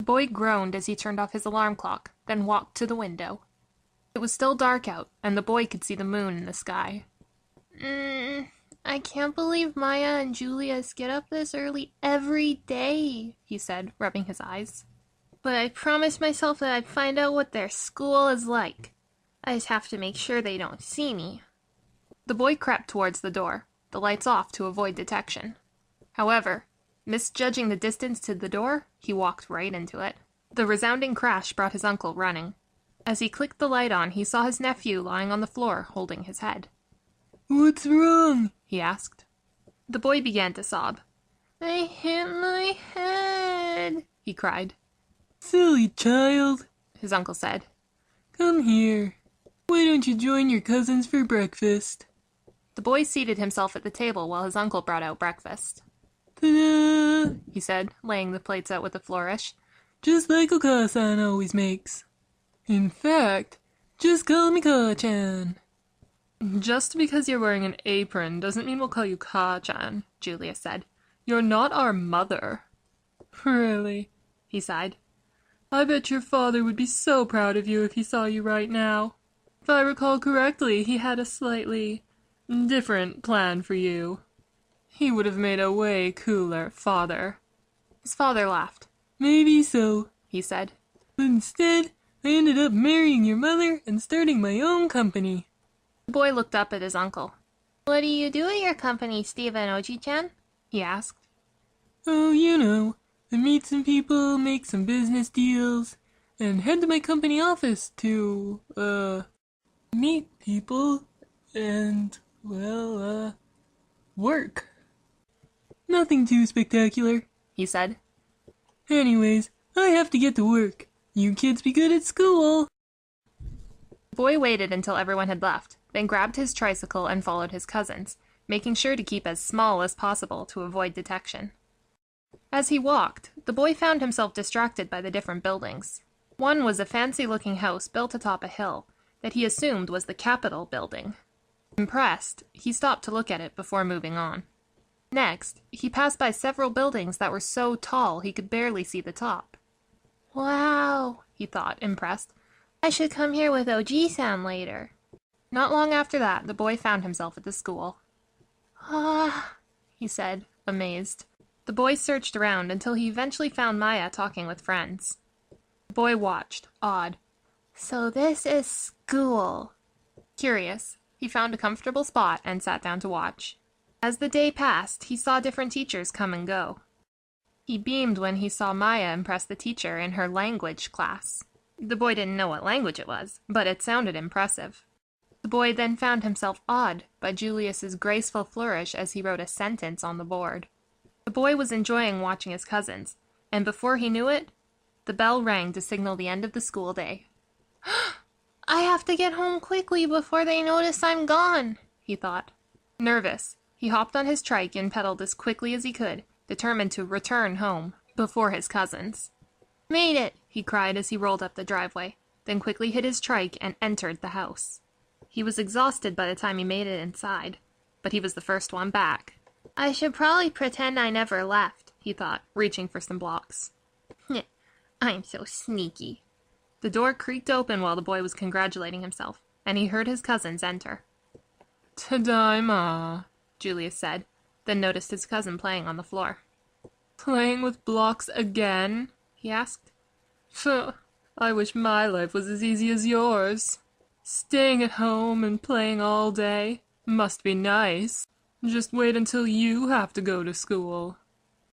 The boy groaned as he turned off his alarm clock, then walked to the window. It was still dark out, and the boy could see the moon in the sky. I can't believe Maya and Julius get up this early every day, he said, rubbing his eyes. But I promised myself that I'd find out what their school is like. I just have to make sure they don't see me. The boy crept towards the door, the lights off to avoid detection. However, misjudging the distance to the door, he walked right into it. The resounding crash brought his uncle running. As he clicked the light on, he saw his nephew lying on the floor, holding his head. "What's wrong?" he asked. The boy began to sob. "I hit my head," he cried. "Silly child," his uncle said. "Come here. Why don't you join your cousins for breakfast?" The boy seated himself at the table while his uncle brought out breakfast. "Ta-da!" he said, laying the plates out with a flourish. "Just like Oka-san always makes. In fact, just call me Ka-chan." "Just because you're wearing an apron doesn't mean we'll call you Ka-chan," Julius said. "You're not our mother." "Really?" he sighed. "I bet your father would be so proud of you if he saw you right now. If I recall correctly, he had a slightly different plan for you. He would have made a way cooler father." His father laughed. "Maybe so," he said. "But instead, I ended up marrying your mother and starting my own company." The boy looked up at his uncle. "What do you do at your company, Stephen Oji-chan?" he asked. "Oh, you know, I meet some people, make some business deals, and head to my company office to, meet people and, well, work. Nothing too spectacular," he said. "Anyways, I have to get to work. You kids be good at school." The boy waited until everyone had left, then grabbed his tricycle and followed his cousins, making sure to keep as small as possible to avoid detection. As he walked, the boy found himself distracted by the different buildings. One was a fancy-looking house built atop a hill that he assumed was the Capitol building. Impressed, he stopped to look at it before moving on. Next, he passed by several buildings that were so tall he could barely see the top. "Wow," he thought, impressed. "I should come here with Oji-san later." Not long after that, the boy found himself at the school. "Ah," he said, amazed. The boy searched around until he eventually found Maya talking with friends. The boy watched, awed. "So this is school." Curious, he found a comfortable spot and sat down to watch. As the day passed, he saw different teachers come and go. He beamed when he saw Maya impress the teacher in her language class. The boy didn't know what language it was, but it sounded impressive. The boy then found himself awed by Julius's graceful flourish as he wrote a sentence on the board. The boy was enjoying watching his cousins, and before he knew it, the bell rang to signal the end of the school day. "I have to get home quickly before they notice I'm gone," he thought. Nervous, he hopped on his trike and pedaled as quickly as he could, determined to return home before his cousins. "Made it!" he cried as he rolled up the driveway, then quickly hit his trike and entered the house. He was exhausted by the time he made it inside, but he was the first one back. "I should probably pretend I never left," he thought, reaching for some blocks. "I'm so sneaky." The door creaked open while the boy was congratulating himself, and he heard his cousins enter. "Tadaima," Julius said, then noticed his cousin playing on the floor. "Playing with blocks again?" he asked. "Phew, I wish my life was as easy as yours. Staying at home and playing all day must be nice. Just wait until you have to go to school."